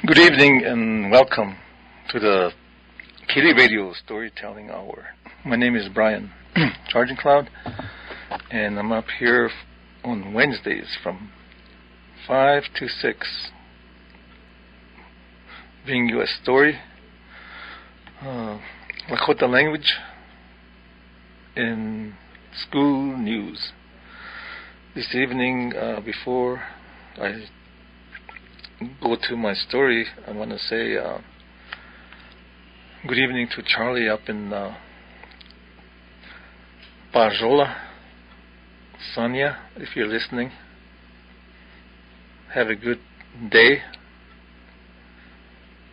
Good evening and welcome to the KILI Radio Storytelling Hour. My name is Brian Charging Cloud, and I'm up here on Wednesdays from 5 to 6, bringing you a story, Lakota language, and school news. This evening, before I go to my story, I want to say good evening to Charlie up in Barjola. Sonia, if you're listening, have a good day.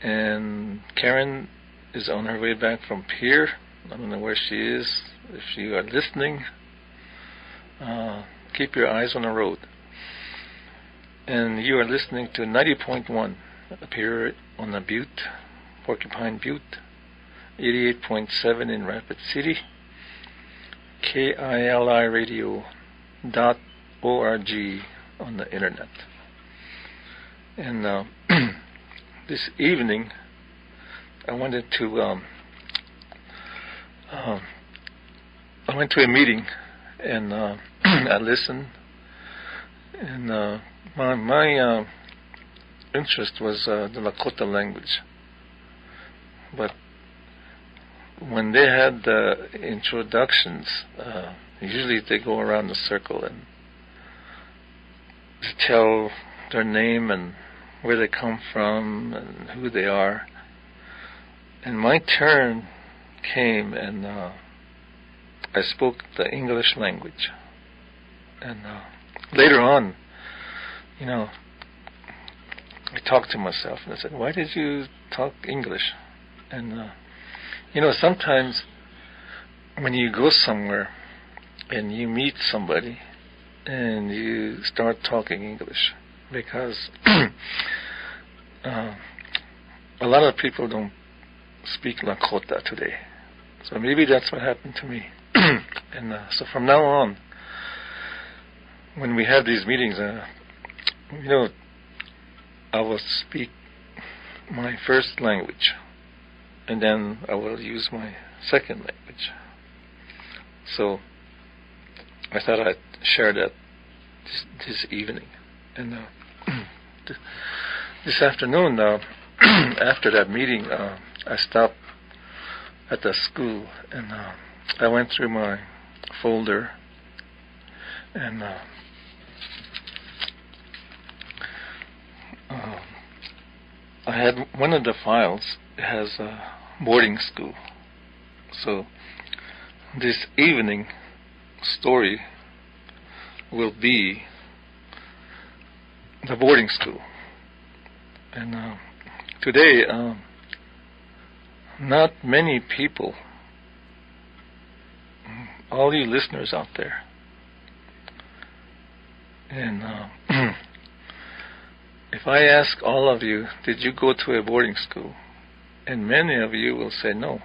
And Karen is on her way back from Pier. I don't know where she is. If you are listening, keep your eyes on the road. And you are listening to 90.1 up here on the Butte, Porcupine Butte, 88.7 in Rapid City, KILI radio.org on the internet. And this evening, I wanted to, I went to a meeting and I listened, and my interest was the Lakota language. But when they had the introductions, usually they go around the circle and tell their name and where they come from and who they are. And my turn came, and I spoke the English language. And later on, I talked to myself and I said, why did you talk English? And, sometimes when you go somewhere and you meet somebody and you start talking English, because a lot of people don't speak Lakota today. So maybe that's what happened to me. And so from now on, when we have these meetings, I will speak my first language, and then I will use my second language. So I thought I'd share that this evening. And this afternoon, after that meeting, I stopped at the school, and I went through my folder, and I had one of the files has a boarding school. So this evening story will be the boarding school. And today, not many people, all you listeners out there, and if I ask all of you, did you go to a boarding school? And many of you will say no.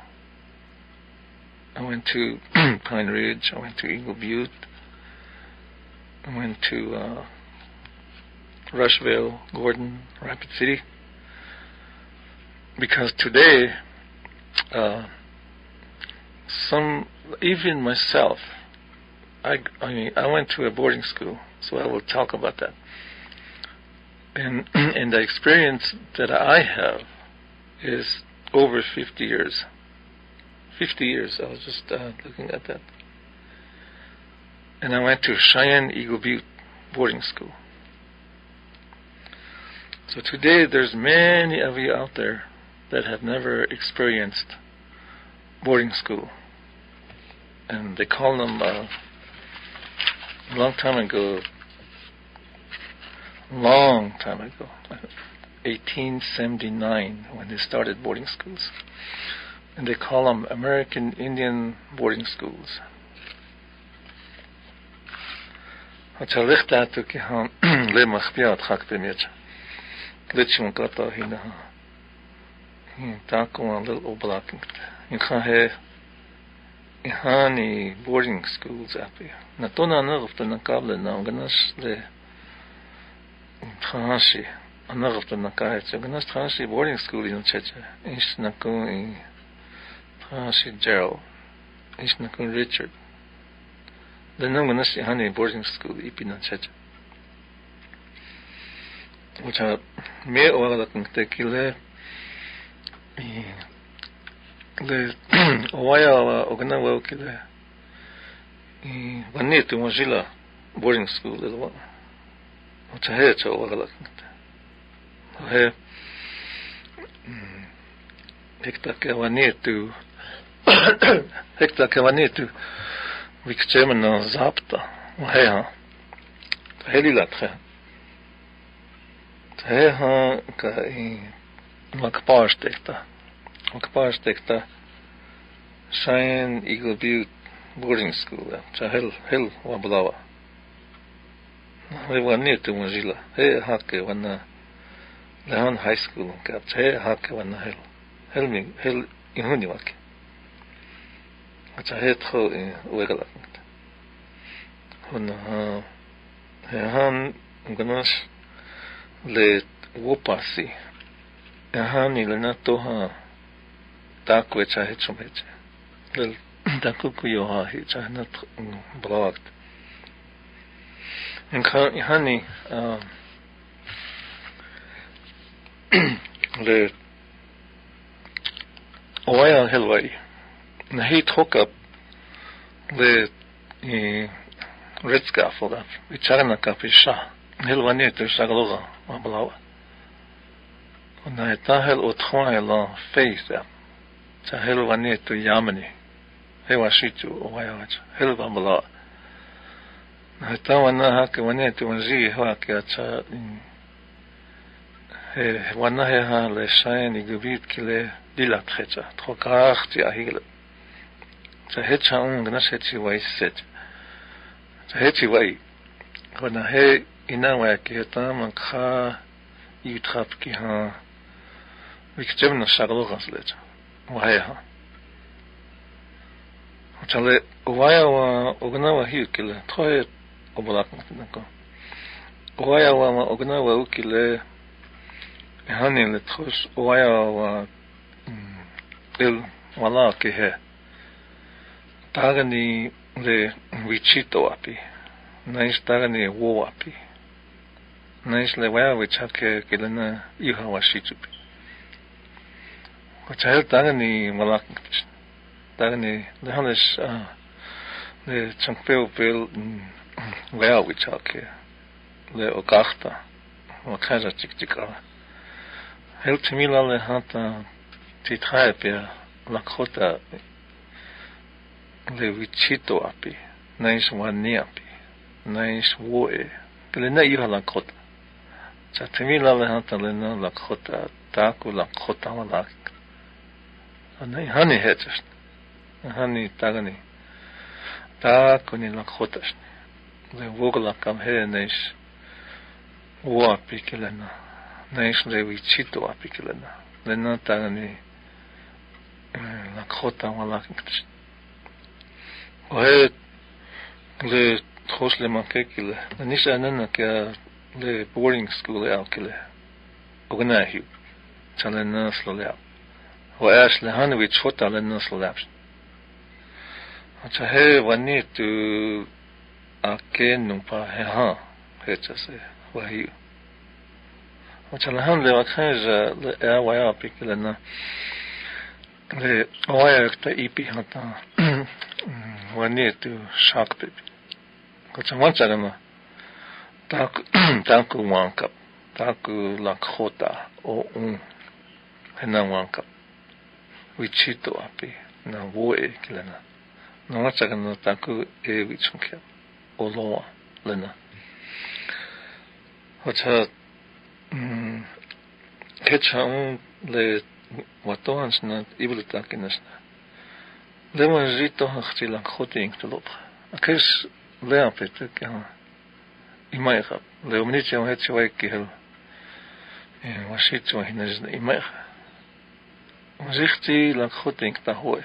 I went to Pine Ridge, I went to Eagle Butte, I went to Rushville, Gordon, Rapid City. Because today, even myself, I went to a boarding school, so I will talk about that. And the experience that I have is over 50 years. 50 years, I was just looking at that. And I went to Cheyenne Eagle Butte boarding school. So today there's many of you out there that have never experienced boarding school. And they call them, a long time ago, 1879, when they started boarding schools. And they call them American Indian boarding schools. Boarding schools up here. Natona nerf the nakable now ganas le Hashi another naka so gonna transi boarding school in cheche is naku in transi Gerald is naku Richard then I'm gonna see honey boarding school ipina cheche which are me or the kile le waya ogana wa kile vanni tu mozilla boarding school le wa which I had to wala he hekta ke vanetu hekta ke vanetu vikchemna zapta he ha heli latre he ha ka makparstekta Shine Eagle Butte boarding school cha hel wablawa he vanetu mozilla he ha ke wana Lehan high school ka he hake wana hel ihuni wake acha he tho wegala hona he han ganas le wopasi han ile na to ha ta ko cha he chumeche le ta ku yo ha he cha na blagt en kan hani le oya helway na he took up le red scaffold up vichana kapisha helwani to sagloga mablawa na ta hel otkhwa la face up ta helwani to yamani he washitu oya helwa mablawa na ta wana hake wani to wanzi ha ke cha wana he ha le shine Eagle kile dila trecha trokachti ahile cha hecha gna sechi wai set cha hechi wai kona he ina wa ke ta man kha yutrap ki ha vikchemna shaglo gaslecha wa ha chale waya wa ogna wa hi kile troe obolak nako waya wa ogna wa ukile hani le tros waya wa el wala ke he tagani le wichito api nais tagani wo api nais le waya wichake kelena iha washichupi kochel tagani wala tagani le hanes le champeo pel waya wichake le okachta wakaja tiktikala Helpt me alle hata titraipia Lakota le vichito api nais wani api nais woe kele na iha Lakota cha temi alle hata le na Lakota taku Lakota wala anai hani hetes hani tagani taku ni Lakota le wogla kam he nais wo api kele na nais le vichito api kelena le na tagani Lakota wala kinktish ohe le tros le manke kile nisa nana ke le boarding school al kile ogna hiu chale na slolea o as le hanwi chota le na slolea acha he wani tu ake numpa he ha he chase wa hiu وتلهم لي وكاج ويا بيك لنا لي ويا كتا إيبي هتا ونيتو شاك بيبي كتا وانتا لما تاكو وانكب تاكو لاكوتا أو هنا وانكب ويتشيتو أبي نا ووئي كلنا نوانتا لنا تاكو إيه ويتشنكيب أولوا لنا وتا Ketcha le watoans na ibeltakinas na le manjito hachti lang khoting te lop akes le apete ke imay khap le omniti on het chwai ke hel wasit so hinas na imay manjiti lang khoting ta hoy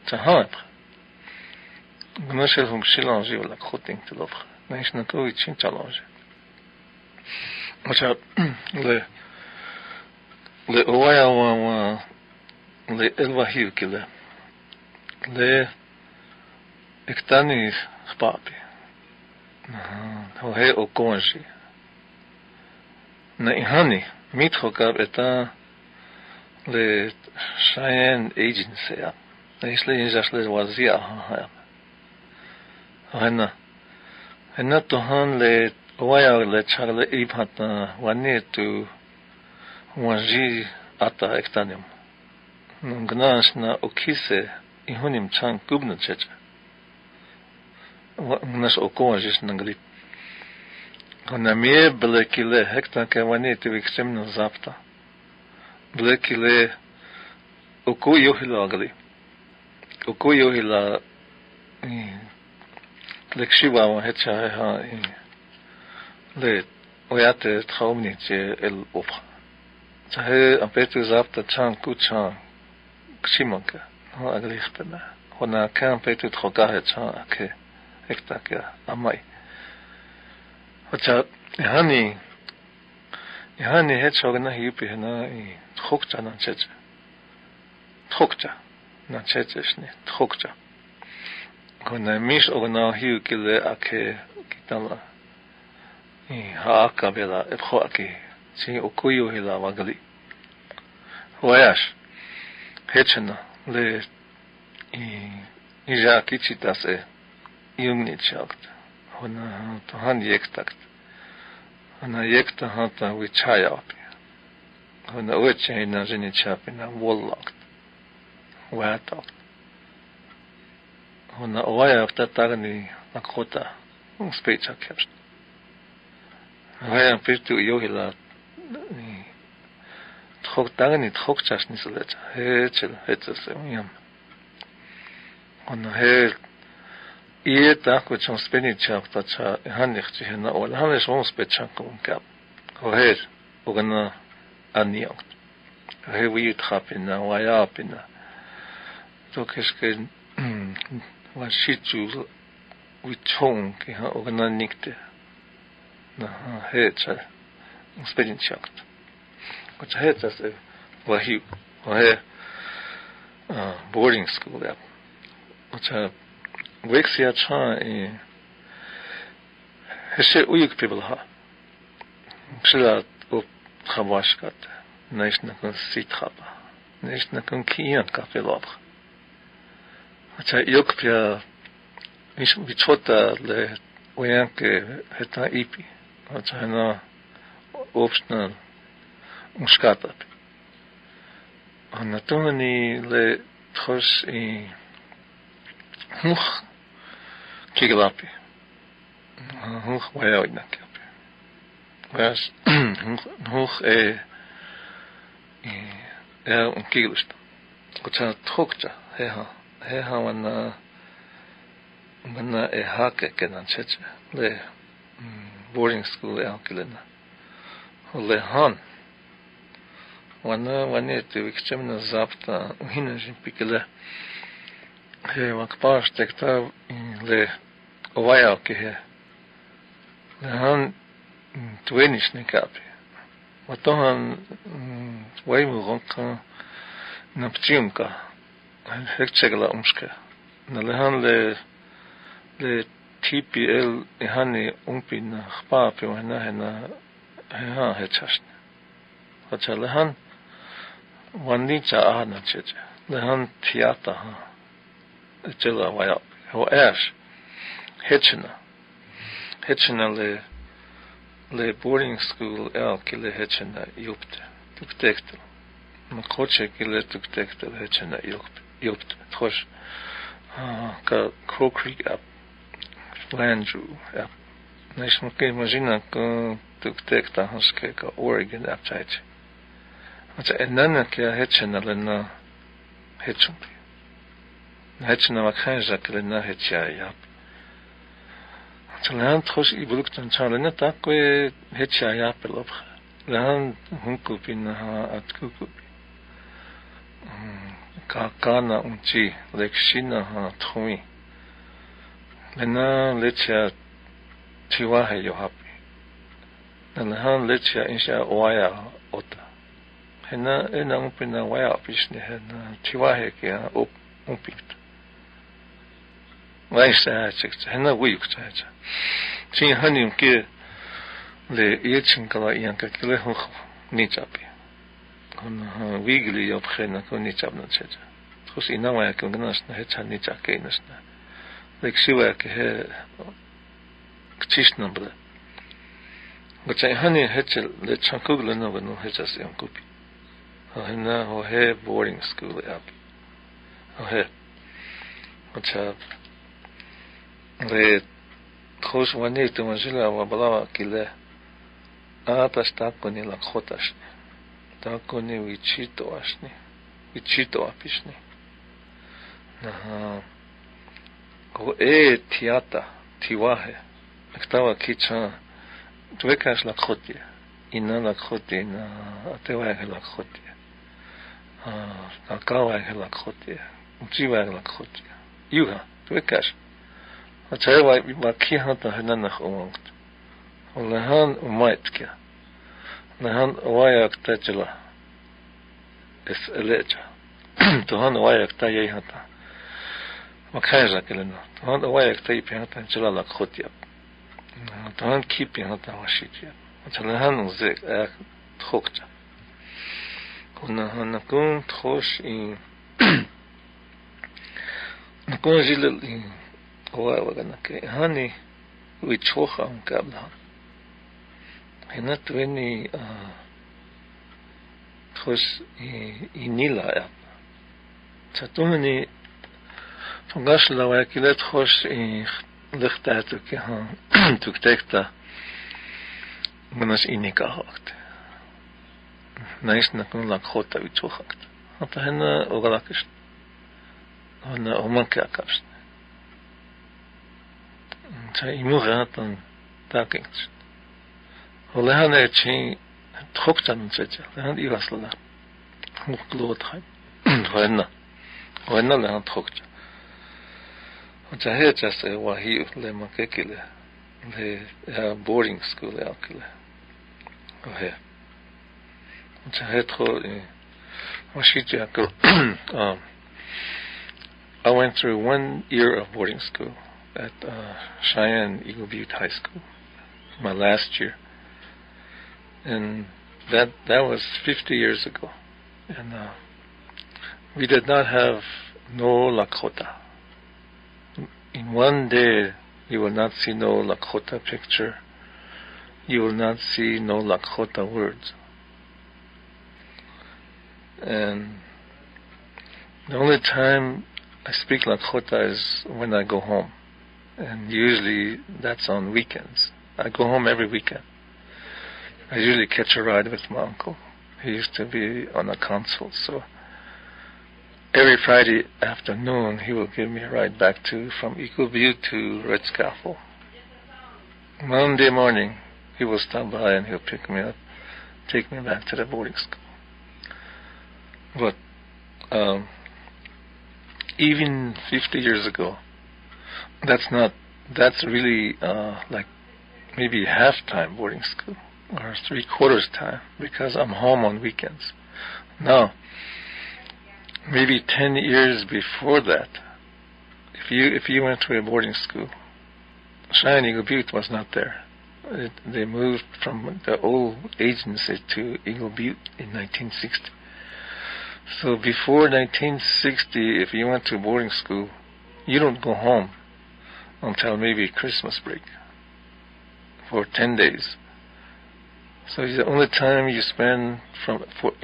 ta hat gnosel hung silence lang khoting te lop mais na ko ich challenge Ocha le oya wa le elwahiu kile le ektani papi ho he o konji na ihani mitkhokab eta le Cheyenne agency ya isle injasle wazia ha hena tohan le oya le charle ibhata wanetu wanji ata ektanim ngnas na okise ihunim chan kubna checha ngnas okonjis nangli ona mie blekile hekta ke wanetu viksemna zapta blekile okuyo hilagli okuyo hila lekshiwa wa hecha ha le oyate traumnitje el opra zahe ampetu zapta chan kuchan kshimanka ho aglichtena hona kan petu trogahe chan ake hekta ke amai hocha yani hechogna hiupi hena trokcha na cheche trokcha na cheche shne trokcha hona mish ogna hiu kile ake kitala haaka bela ebho ake si okuyo hila wagali hoyash hechena le ija kichitas yumni chakt hona tohan yektakt hona yekta hata wichaya api hona wechena jeni chapina wollakt watakt hona oya tatagni Lakota specha kepst hoya pitu yohila trok tagni trok chashni solecha hechel hechese yam hona he ieta ko chon speni chapta cha hanich chena ol hanes on specha kom kap hoher ogana aniok he wi trapina waya pina to keske wa shichu wi chong ke ha ogana nikte na hecha speni chapta which I had as a boarding school there. Which wakes ya cha heshe uyuk people ha. Shila up khawashkat. Naish na kun sitraba. Naish na kun kiyan ka pelobra. Which I yuk pia vichota le oyanke heta ipi. Which I na optional Muskata. Anatomani le tros hoch kigelapi. Hoch wayaidnakapi. Was hoch kigelust. Kutsa trokja heha wana hake kenan cheche le boarding school alkilena. Le han wana te vikchemna zapta uhinajin pikele he wakpash tekta le ovaya ke he le han twenish ne kapi watohan waimu ronka naptiumka hekchegla umska na le han le TPL ihani umpin khpapi wana hena ha hechashne hocha le han Wani cha ahna cheche. Lehan tiata ha. Chela waya. Ho ash. Hitchena le boarding school kile hitchena yupte. Tuktektel. Makoche kile tuktektel hitchena yupte. Trosh. Ka Crow Creek up. Landrew up. Nishmuke imagina ka tuktekta hanske ka Oregon up chache. Enana kia hechena lena hechumpi. Hechena wakanja lena hechia yap. Lehan trosh ibuluktan cha lena takwe hechia yap elopcha. Lehan hunkupi na atkukupi. Kakana unchi lekshina ha tumi. Lena lechia tiwahe yohapi. and han lecha insha waya ota. Hena umpina waya pishne hena tiwahe ke umpikt. Waisa chikcha hena wiyukcha cha. Chin hanim ke le yechin kala yanka kile hu nichapi. Kon wigli op khena kon nichapna checha. Khos ina waya ke gnas na hecha nichake nasna. Lek shiwa ke he kchishna bla. Gachay hani hechel le chankugla no gano hechas yankupi. Hena ho he boarding school up. Ho he. Gacha le khos wani to manjila wa balawa kile. Atas takoni Lakota ashni. Takoni wichito ashni. Wichito apishni. Naha. Ko tiata tiwahe. Aktawa kicha. Tuekash Lakota. Ina Lakota na atewa Lakota. Akawa Lakota. Uchiwa Lakota. Yuha. Tuekash. Achawa wakihata hananach umangt. Lehan umaitkia. Lehan wayak tajla. Es eleja. Tuhan wayak tayehata. Makhaja kelena. Tuhan wayak taypihata jla Lakota. Tuhan kipihata washitya. Lehan uzek ak thokja. Kuna hanakun thosh in nakun jilal in waganake hani wichoha unkabla. Hena tweni thosh inila ya. Chatumani tungash la wakile thosh lichtatu ke han tuktekta manas inika hakt. Nice nakun Lakota wichohakt. Hata hena ogalakish. Hena omanke akapsh. Cha imugatan takings. Olehan echi thoktan checha. Lehan iwaslala. Muklothaim. Hena lehan thokcha. Cha hecha se wahi le makekile. Le boarding school akile. Ohe. Cha hetro washitya ko I went through 1 year of boarding school at Cheyenne Eagle Butte High School, my last year, and that was 50 years ago, and we did not have no Lakota. In one day, you will not see no Lakota picture. You will not see no Lakota words, and the only time I speak Lakota is when I go home. And usually that's on weekends. I go home every weekend. I usually catch a ride with my uncle. He used to be on a consul, so every Friday afternoon he will give me a ride back from Eagle Butte to Red Scaffold. Monday morning he will stop by and he'll pick me up, take me back to the boarding school. But even 50 years ago, that's really like maybe half-time boarding school or 3/4 time because I'm home on weekends. Now, maybe 10 years before that, if you went to a boarding school, Cheyenne Eagle Butte was not there. They moved from the old agency to Eagle Butte in 1960. So before 1960, if you went to boarding school, you don't go home until maybe Christmas break for 10 days. So the only time you spend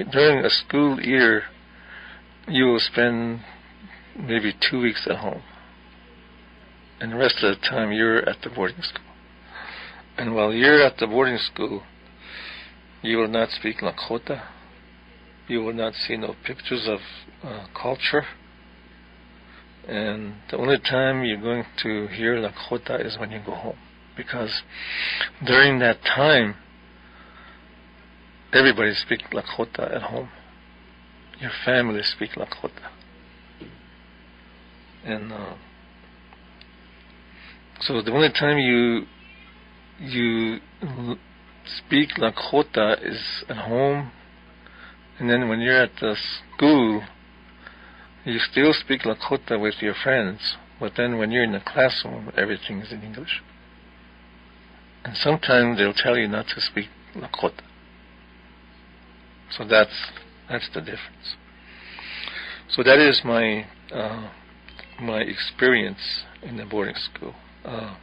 during a school year, you will spend maybe 2 weeks at home. And the rest of the time you're at the boarding school. And while you're at the boarding school, you will not speak Lakota. You will not see no pictures of culture. And the only time you're going to hear Lakota is when you go home. Because during that time, everybody speaks Lakota at home. Your family speaks Lakota. And so the only time you speak Lakota is at home, and then when you're at the school, you still speak Lakota with your friends, but then when you're in the classroom, everything is in English. And sometimes they'll tell you not to speak Lakota. So that's the difference. So that is my my experience in the boarding school. I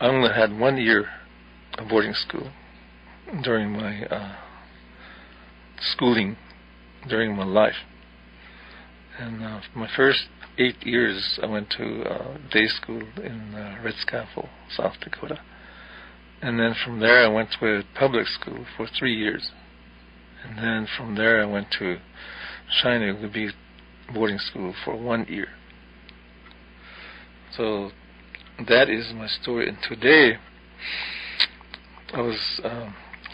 only had 1 year of boarding school during my schooling, during my life. And my first 8 years, I went to day school in Red Scaffold, South Dakota. And then from there, I went to public school for 3 years. And then from there, I went to China boarding school for 1 year. So that is my story. And today, I was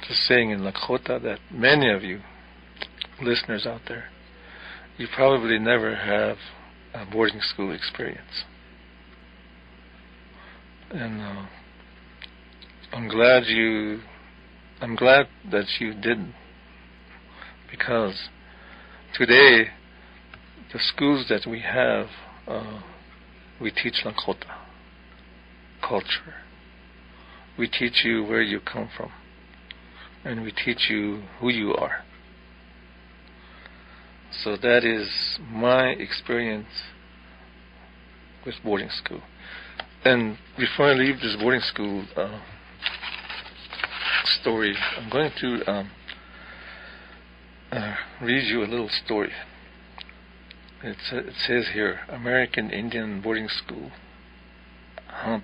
just saying in Lakota that many of you listeners out there, you probably never have a boarding school experience. And I'm glad that you didn't, because today the schools that we have, we teach Lakota culture. We teach you where you come from, and we teach you who you are. So that is my experience with boarding school. And before I leave this boarding school story, I'm going to read you a little story. It says here, American Indian boarding school. How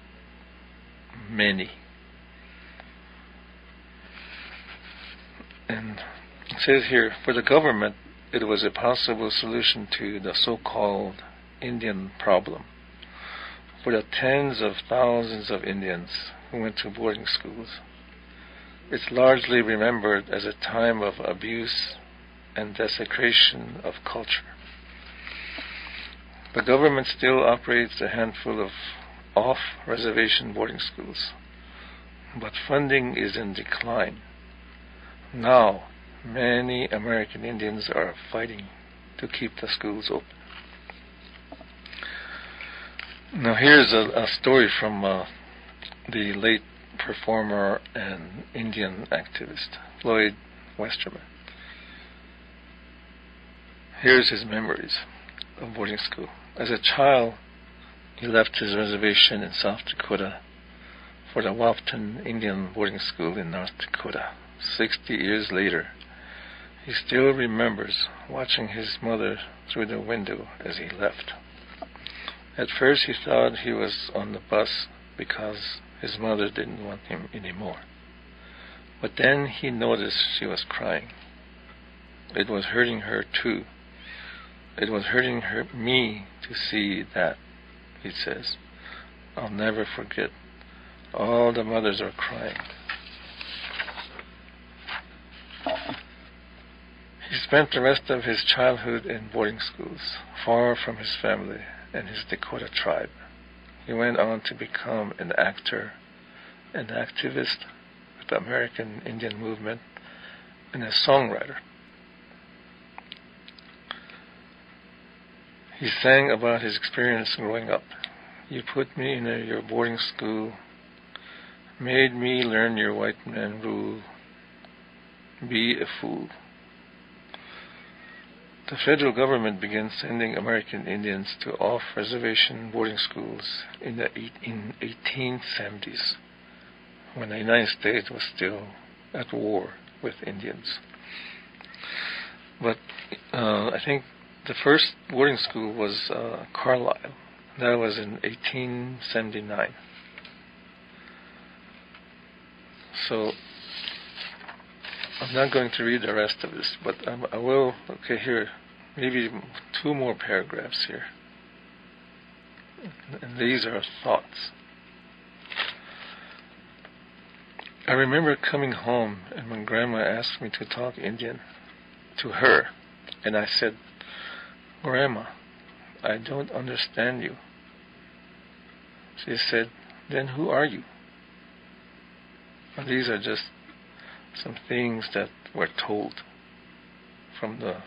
many? And it says here, for the government, it was a possible solution to the so-called Indian problem. For the tens of thousands of Indians who went to boarding schools, it's largely remembered as a time of abuse and desecration of culture. The government still operates a handful of off-reservation boarding schools, but funding is in decline. Now, many American Indians are fighting to keep the schools open. Now here's a story from the late performer and Indian activist, Floyd Westerman. Here's his memories of boarding school. As a child, he left his reservation in South Dakota for the Wapton Indian boarding school in North Dakota. 60 years later, he still remembers watching his mother through the window as he left. At first he thought he was on the bus because his mother didn't want him anymore. But then he noticed she was crying. It was hurting her too. It was hurting me to see that, he says. I'll never forget. All the mothers are crying. He spent the rest of his childhood in boarding schools, far from his family and his Dakota tribe. He went on to become an actor, an activist with the American Indian movement, and a songwriter. He sang about his experience growing up. You put me in your boarding school, made me learn your white man rule, be a fool. The federal government began sending American Indians to off-reservation boarding schools in the 1870s, when the United States was still at war with Indians. But I think the first boarding school was Carlisle. That was in 1879. So I'm not going to read the rest of this, but I will. Okay, here, maybe 2 more paragraphs here. And these are thoughts. I remember coming home, and when Grandma asked me to talk Indian to her, and I said, Grandma, I don't understand you. She said, then who are you? And these are just some things that were told from the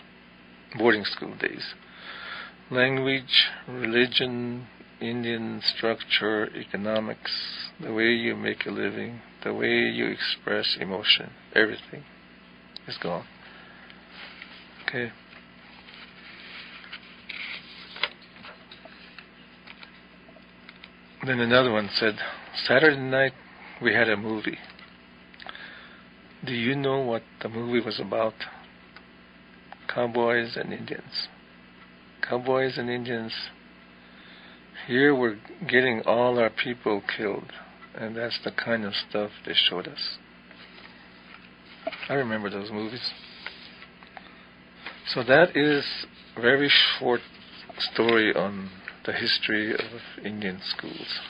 boarding school days. Language, religion, Indian structure, economics, the way you make a living, the way you express emotion, everything is gone. Okay. Then another one said, Saturday night we had a movie. Do you know what the movie was about? Cowboys and Indians. Cowboys and Indians. Here we're getting all our people killed, and that's the kind of stuff they showed us. I remember those movies. So that is a very short story on the history of Indian schools.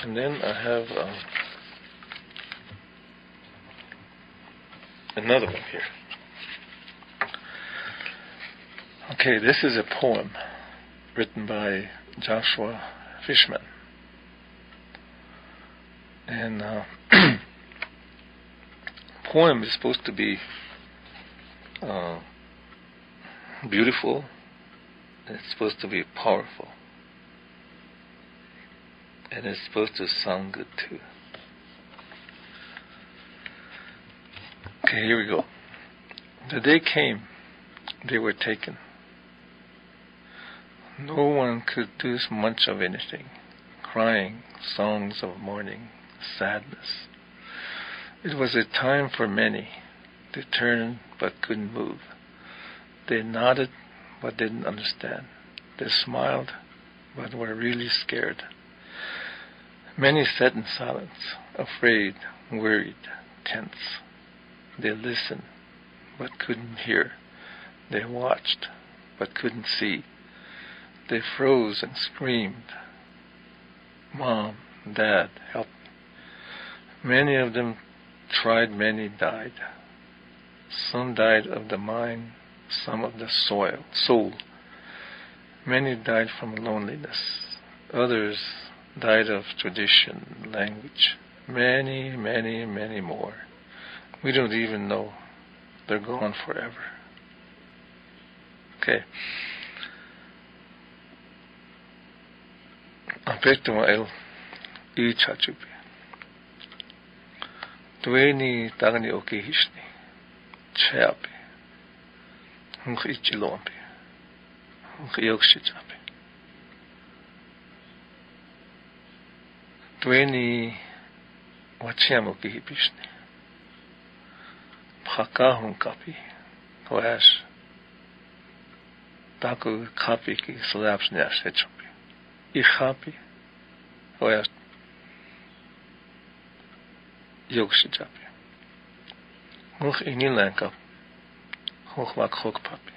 And then I have another one here. Okay, this is a poem written by Joshua Fishman. And poem is supposed to be beautiful. It's supposed to be powerful. And it's supposed to sound good too. Okay, here we go. The day came, they were taken. No one could do much of anything. Crying, songs of mourning, sadness. It was a time for many. They turned but couldn't move. They nodded but didn't understand. They smiled but were really scared. Many sat in silence, afraid, worried, tense. They listened but couldn't hear. They watched but couldn't see. They froze and screamed. Mom, Dad, help me. Many of them tried, many died. Some died of the mind, some of the soul. Many died from loneliness. Others died of tradition, language. Many, many, many more. We don't even know. They're gone forever. Okay. Aperto el ichachupi. Tueni tagni okihishni. Cheapi. Hunk ichilompi. Hunk yokshichapi. Tueni wachiam okihipishni. Paka hunkapi. Hoash. Taku kapi ki slapsni ashechupi. Ichapi. Hoash. Yokshichapi. Hunk inilankap. Hunk wak hokpapi.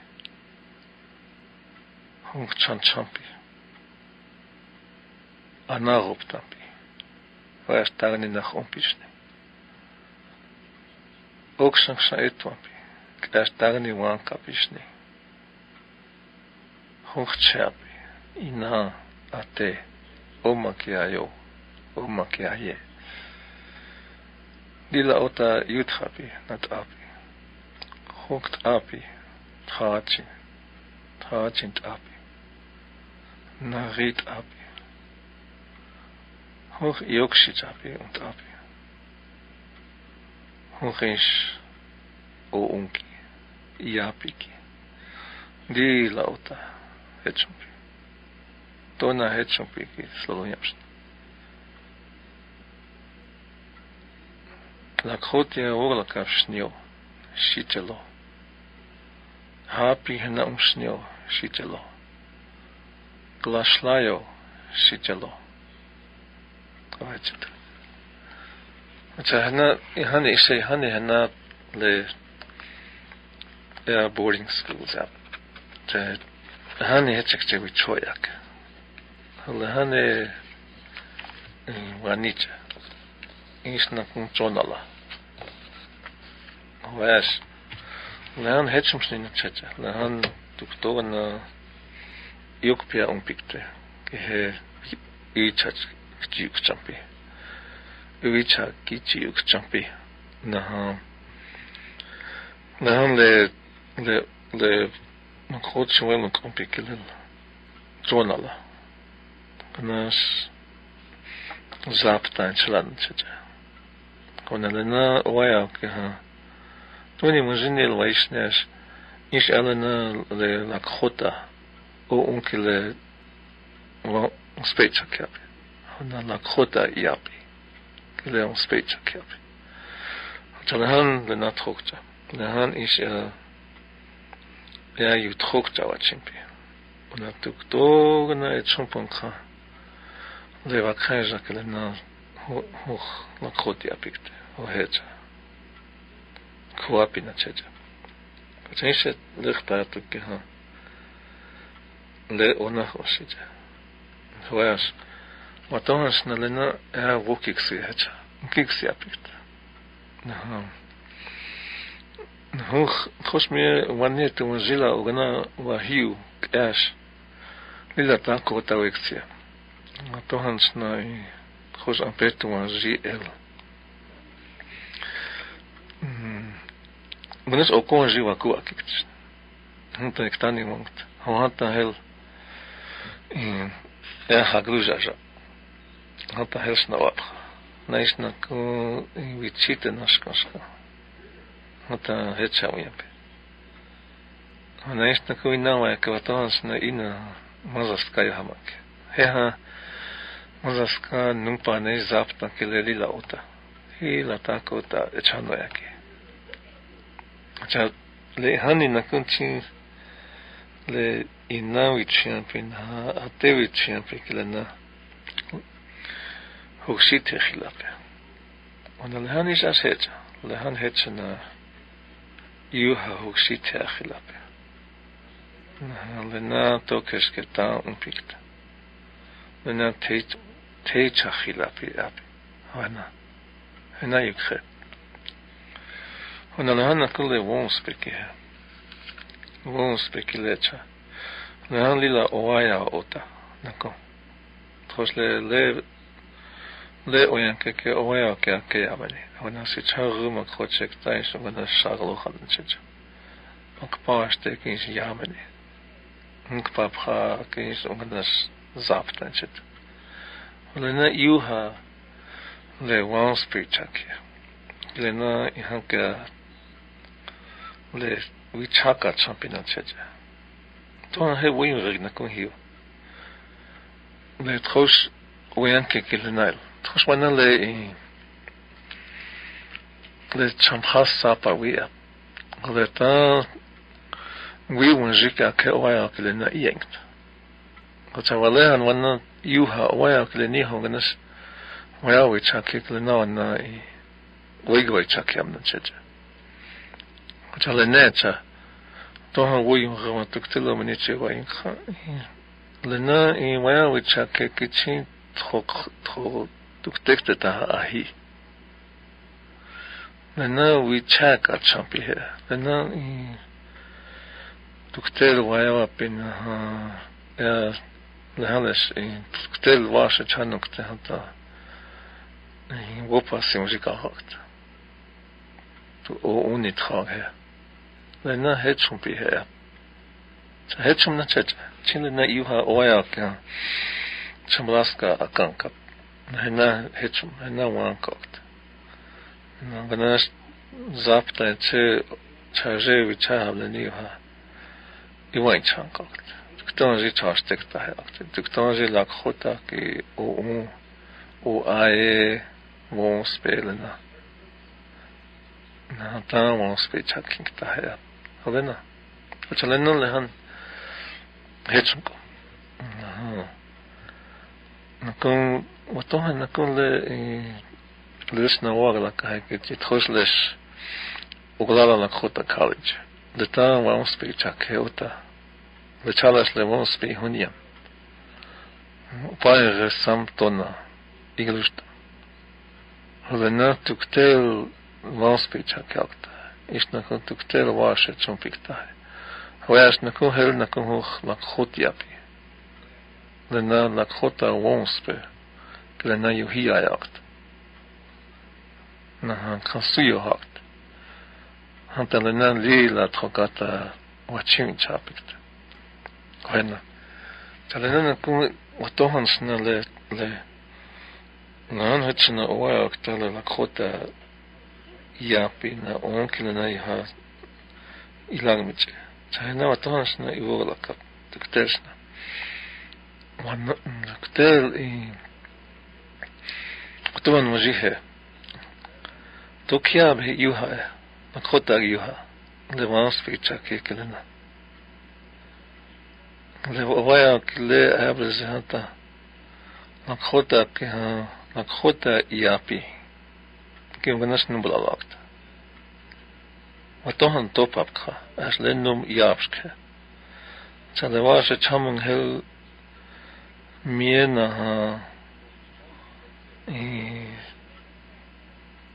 Hunk chanchampi. Anagoptampi. Hoash tagni nach ompishni. Oksanksha etwampi. Kash tagni wankapishni. Hunk chapi. Ina ate. Omakiayo. Omakiaye. Dila ota yuthapi nat api. Hokt api. Tachin. Tachint api. Narit api. Hoch yokshit api und api. Hoch ish o unki. Iapiki. Dila ota hechumpi. Tona hechumpi ki slolonyapshni. Lakota orlaka shnio, shitelo. Hapi hena shnio, shitelo. Glashlayo, shitelo. Kawachit. Acha hena ihani ishe hani hena le boarding schools out. Hani hechekche wichoyak. Hani wanicha. Isna kung chonala. Hoash. Lehan hetchumsni na chacha. Lehan tuktoga na yukpia umpikte. Kehe ichach kichuk champi. Uicha kichi yuk champi. نعم نعم ل نخوض شوي نقوم بكل جون الله كناش زابطان شلان شجع كنا لنا ويا كها توني مجني الويشناش إيش ألنا للكوتا أو أنكل وسبيتشا كابي هنا لكوتا يابي كله وسبيتشا كابي تلهان لنا تخوكتا لهان إيش يا يتخوكتا واتشيمبي ونكتوك دوغنا يتشمبونكا ليوا كايجا كلنا هو لكوت يابيكت هو هيجا كوابي نتشجا كتنشت لختاتك كها لا ونخوشيجا هواش وطونش نلنا وكيكسي هجا كيكسي يابيكت نعم هو خوش مي وانيت ونجيلا وغنا وهيو كاش ليلا تاكو تاويكسيا وطونش ناي خوش أمبيت ونجي إل بنس أكون جي وكو أكيكتش هنتا يكتاني وانت هو هنتا هل حقلو جاجا هنتا هل سنوابخ نايش نكو ويتشيت نشكشكا هنتا هيتشا ويابي نايش نكو إناوا يكواتوان سنا إنا مزاسكا يهمك هيها مزاسكا نمبا نايش زابتا كيلي لاوتا هي لاتاكوتا اتشانو ياكي 자, le hani na kunchi le inawi champion ha atewi champion kila na hoksite khilape ona le hani jas hecha le han hecha na yuha hoksite khilape na le na tokes ke ta un pikta le na techa khilape ape wana hena yukhe هنا لهنا كل وونس بكيه وونس بكيلتشا لهنا ليلا أوايا أوتا نكو تخش ل أويان كي أوايا كي عملي هنا سيتشاغو ما كوتشك تايش وغنا شاغلو خلنشج مكباش تكيش يعملي مكبابخا كيش وغنا زابطنشج ولنا يوها ل وونس بيتشاكي لنا يهانك le wichaka champina cheja ton he win regna kon hiu le tros oyanke kelenal tros wana le champhas sapa wia le ta wi wonjika ke oya kelena yengt ko tawale an wana yuha oya keleni honganas oya wichaka kelena wana wigwa chakyam na cheja Chala necha, toha wui ngama tuktilo maniche wa inka. Lena I waya wicha ke kichi tro tuktekte taha ahi. Lena wicha ka champi he. Lena I tuktel waya wa pin ya lehales tuktel washa chanukte hanta. Wopa si muzika hakt. O unitrag he. لأنها هيتشم بيها هيتشم نتشج تشيلنا يوها وياك شمراسكا أكانك هنا هيتشم هنا وانكوت نغناش زابطة تشاجي ويتشاها لنيوها يوين شانكوت تكتونجي تشاشتك تحياكت تكتونجي لاكخوتا كي او آيه وون سبيلنا نعم وون سبيل تشاكينك تحياك هذا وتلنا لهن هيتشمكو نكون وطوها نكون لسنا واغلا كهيك تخش لش وغلالا لكوتا كوليج لتا وون سبيل تشاكيوتا لتشالش لون سبيل هونيا وباي غسام تونا إغلوشتا هذا تكتيل وون سبيل تشاكيوتا إيش نكون تكتير واشة شنبيكتاه هواش نكون هل نكون هو لكخوت يابي لنا لكخوتا وونسبه لنا يهي آيات na kansuyo hakt. Hantalena lila trokata wachim chapikta. Koena. Talena kun watohansna le nan hachna oa ktala Lakota yapi na onkila na iha ilangmiche. Chayna watohansna ivolaka tuktersna. Wan ktel I Kutuban majihe. Tokia be yuha. Lakota yuha. Le vans ficha ke kelena. Le waya kile ables hata. Lakota ke ha. Lakota yapi. Ke vanas numbla lagt. Watohan topapka. As lenum yapske. Chale washe chamung hel miena ha.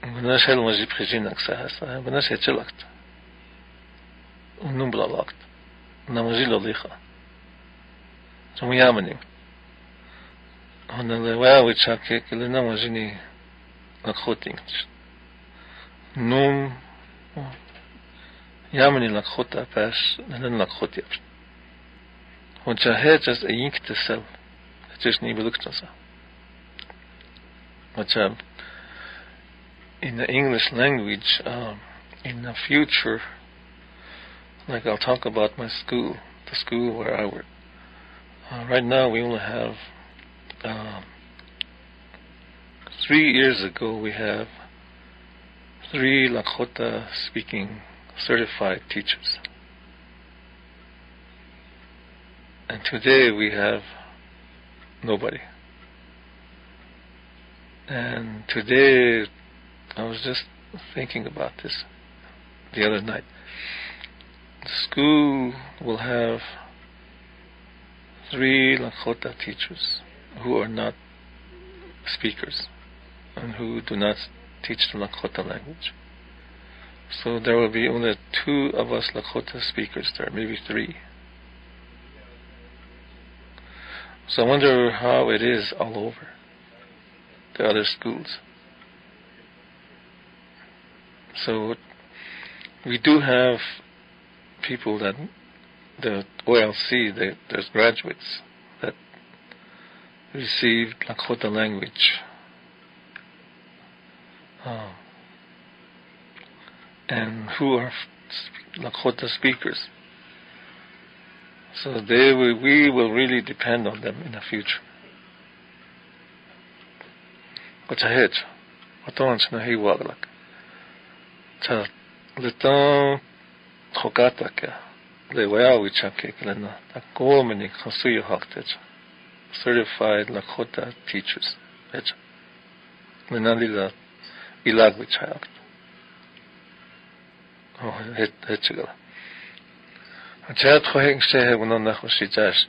Vanas hel maji prijinak sa hasa. Vanas hetjelakt. Numbla lagt. Namajilo licha. Som yamaning. Honele wawi chake kile namajini Lakoting. Num yamani Lakota pas nelen Lakotiap. Honcha hejas a yinkte sel. Het is niet belukt. But in the English language, in the future, like I'll talk about my school, the school where I work. Right now we only have, 3 years ago we have 3 Lakota speaking certified teachers. And today we have nobody. And today, I was just thinking about this the other night. The school will have 3 Lakota teachers who are not speakers and who do not teach the Lakota language. So there will be only 2 of us Lakota speakers there, maybe 3. So I wonder how it is all over the other schools. So we do have people that the OLC, there's graduates that received Lakota language and who are Lakota speakers. So we will really depend on them in the future. Kachahech, watons na hiwaglak. Cha letan khokata ka. Le wayawi chake klena. Takomeni khasuyo haktech. Certified Lakota teachers. Ech. Menalila ilagwi chayakt. Oh, hechigala. Chat khoheng shehe uno na khoshijash.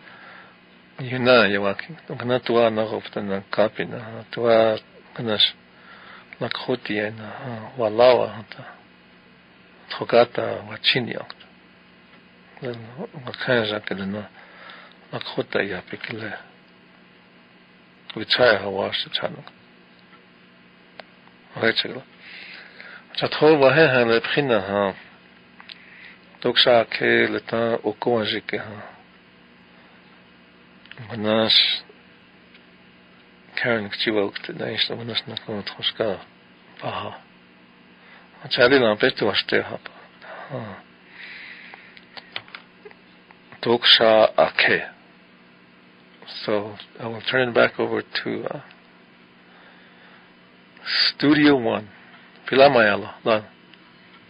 Yuna yawaking. Kana tuwa na khoptana kapina. Tuwa Kanas Lakoti na walawa hata Togata wachiniak. Wakanja kelena Lakota ya pikle. Vichaya hawash chanuk. Rechegla. Chatho wahe ha le prina ha. Doksha ke leta okoanjike ha. Manas Karen kchiwokte daishta vanas na konthoska paha. Chali na petu ashte hapa. Doksha ake. So I will turn it back over to Studio 1. Pilamayalo.